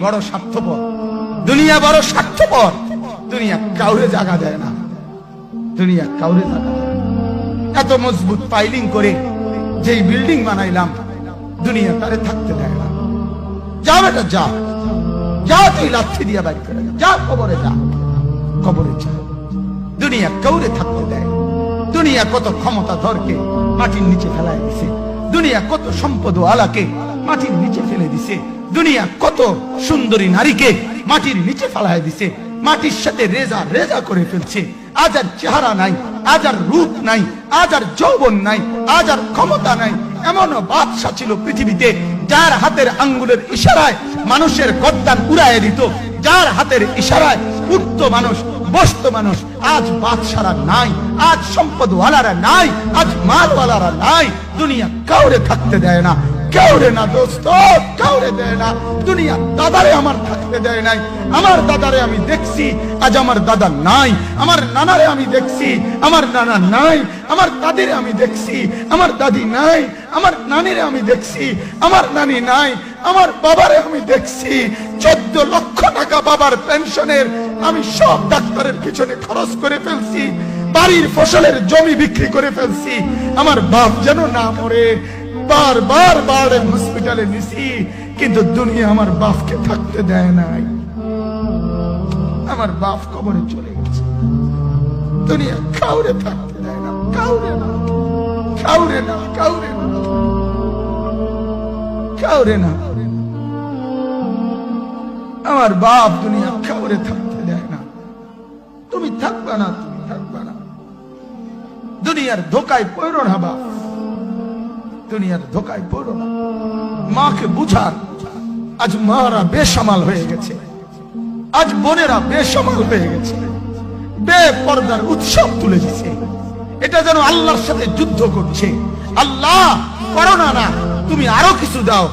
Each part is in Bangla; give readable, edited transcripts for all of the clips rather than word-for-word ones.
বড় স্বার্থপর, দুনিয়া বড় স্বার্থপর। দুনিয়া কাউরে জায়গা দেয় না, দুনিয়া কাউরে জায়গা দেয় না। এত মজবুত পাইলিং করে যেই বিল্ডিং বানাইলাম, দুনিয়া তারে থাকতে দেয় না। যা বেটা যা, যা তুই লাথি দিয়া বাইর করে যা, কবরে যা, কবরে যা। দুনিয়া কাউরে থাকতে দেয়। দুনিয়া কত ক্ষমতা ধরকে মাটির নিচে ফেলায় দিছে, দুনিয়া কত সম্পদ আলাকে মাটির নিচে ফেলে দিছে, দুনিয়া কত সুন্দরী নারীকে মাটির নিচে ফেলায় দিছে, মাটির সাথে রেজা রেজা করে ফেলছে। আজ আর চেহারা নাই, আজ আর রূপ নাই, আজ আর যৌবন নাই, আজ আর ক্ষমতা নাই। এমনও বাদশা ছিল পৃথিবীতে যার হাতের আঙ্গুলের ইশারায় মানুষের গর্দান উড়াইয়া দিত, যার হাতের ইশারায় উঠত মানুষ, বসত মানুষ। আজ বাদশারা নাই, আজ সম্পদওয়ালারা নাই, আজ মালওয়ালারা নাই। দুনিয়া কাউরে থাকতে দেয় না, কাউরে না দোস্ত, কাউরে দেয় না। দুনিয়া দাদারে আমার থাকতে দেয় নাই। আমার দাদারে আমি দেখছি, আজ আমার দাদা নাই। আমার নানারে আমি দেখছি, আমার নানা নাই। আমার দাদিরে আমি দেখছি, আমার দাদি নাই। আমার নানিরে আমি দেখছি, আমার নানি নাই। আমার বাবারে আমি দেখছি, 14 লক্ষ টাকা বাবার পেনশনের আমি সব ডাক্তারের পিছনে খরচ করে ফেলছি, বাড়ির ফসলের জমি বিক্রি করে ফেলছি। আমার বাপ যেন না মরে বারবার হসপিটালে নিছি, কিন্তু দুনিয়া আমার বাপকে থাকতে দেয় নাই। আমার বাপ কবরে চলে গেছে। দুনিয়া কাউরে থাকতে দেয় না, কাউরে না, কাউরে না, কাউরে না, কাউরে না। আমার বাপ দুনিয়া কাউরে থাকতে দেয় না। তুমি থাকবা না, তুমি থাকবা না। দুনিয়ার ধোকায় পড়ো না বাপ, দুনিয়ার ধোকায় পড়ো না। মাকে বুঝার, আজ মারা বেসামাল হয়ে গেছে, আজ বোনেরা বেসামাল হয়ে গেছে, বেপরদার উৎসব তুলে দিছে। এটা যেন আল্লাহর সাথে যুদ্ধ করছে। আল্লাহ করোনা না, তুমি আরো কিছু দাও,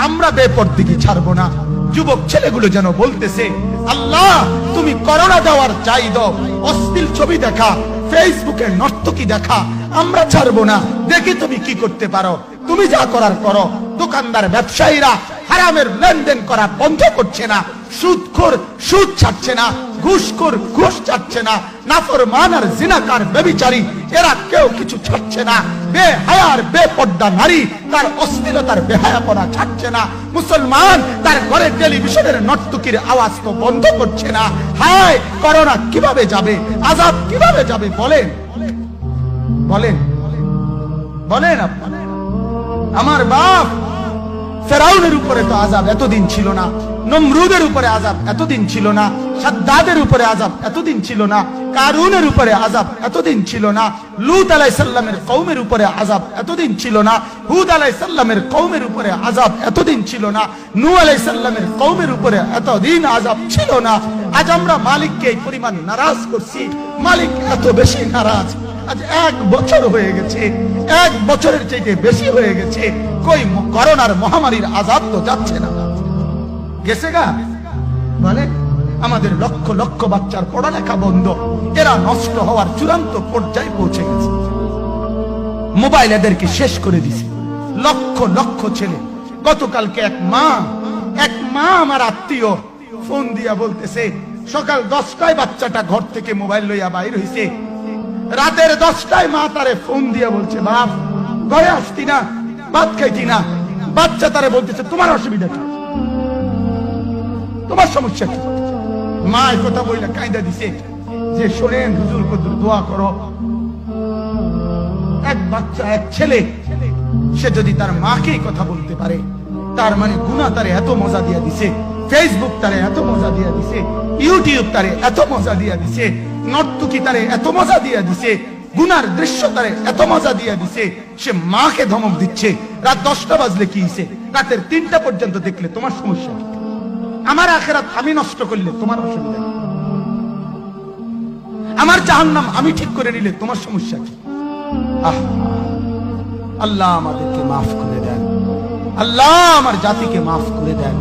আমরা বেপরদিকে ছাড়বো না। যুবক ছেলেগুলো যেন বলতেছে, আল্লাহ তুমি করোনা দেওয়ার চাই দাও, অশ্লীল ছবি দেখা, ফেসবুকে নর্তকী দেখা আমরা ছাড়বো না। দেখি তুমি কি করতে পারো, তুমি যা করার করো। দোকানদার ব্যবসায়ীরা হারামের লেনদেন করা বন্ধ করছে না, সুদখোর সুদ ছাড়ছে না, ঘুষখোর ঘুষ ছাড়ছে না, নাফরমান আর জিনাকার ব্যভিচারী এরা কেউ কিছু ছাড়ছে না। বেহায়ার বেপর্দা নারী তার অশ্লীলতার বেহায়াপনা ছাড়ছে না। মুসলমান তার ঘরে টেলিভিশনের নর্তকীর আওয়াজ তো বন্ধ করছে না। হায় করোনা কিভাবে যাবে, আযাব কিভাবে যাবে বলেন, বলেন, বলেন আপনারা। আমার বাপ ফেরাউনের উপরে তো আযাব এতদিন ছিল না, নমরুদের উপরে আযাব এতদিন ছিল না, সাদ্দাদের উপরে আযাব এতদিন ছিল না, কারুনের উপরে আযাব এতদিন ছিল না, লূত আলাইহিস সালামের কওমের উপরে আযাব এতদিন ছিল না, হুদ আলাইহিস সালামের কওমের উপরে আযাব এতদিন ছিল না, নূহ আলাইহিস সালামের কওমের উপরে এতদিন আযাব ছিল না। আজ আমরা মালিককে এই পরিমাণ নারাজ করছি, মালিক এত বেশি নারাজ। আজ 1 বছর হয়ে গেছে, 1 বছরের চাইতে বেশি হয়ে গেছে, কই করোনার মহামারীর আযাব তো যাচ্ছে না, গেছে গা বলে। আমাদের লক্ষ লক্ষ বাচ্চার পড়ালেখা বন্ধ, এরা নষ্ট হওয়ার চূড়ান্ত পর্যায়ে পৌঁছে গেছে। মোবাইল এদেরকে শেষ করে দিছে, লক্ষ লক্ষ ছেলে। গতকালকে এক মা আমার আত্মীয় ফোন দিয়া বলতেছে, সকাল 10টায় বাচ্চাটা ঘর থেকে মোবাইল লইয়া বাইর হইছে, রাতের 10টায় মা তারে ফোন দিয়া বলছে, বাপ ঘরে আসতি না, ভাত খাইতি না। বাচ্চা তারে বলতেছে, তোমার অসুবিধা কি, তোমার সমস্যা কি? মা এই কথা বইলা কায়দা দিছে যে, শোনেন হুজুর কত দোয়া করো। এক বাচ্চা, এক ছেলে, সে যদি তার মাকে কথা বলতে পারে, তার মানে গুনাহ তারে এত মজা দিয়া দিছে, ফেসবুক তারে এত মজা দিয়া দিছে, ইউটিউব তারে এত মজা দিয়া দিছে, নর্তকী তারে এত মজা দিয়া দিছে, গুনার দৃশ্য তারে এত মজা দিয়া দিছে, সে মাকে ধমক দিচ্ছে। রাত 10টা বাজলে কি হইছে, রাতের 3টা পর্যন্ত দেখলে তোমার সমস্যা কি? আমার আখিরাত আমি নষ্ট করলে তোমার অসুবিধা কি? আমার জাহান্নাম আমি ঠিক করে নিলে তোমার সমস্যা কি? আল্লাহ আমাদেরকে মাফ করে দেন, আল্লাহ আমার জাতিকে মাফ করে দেন।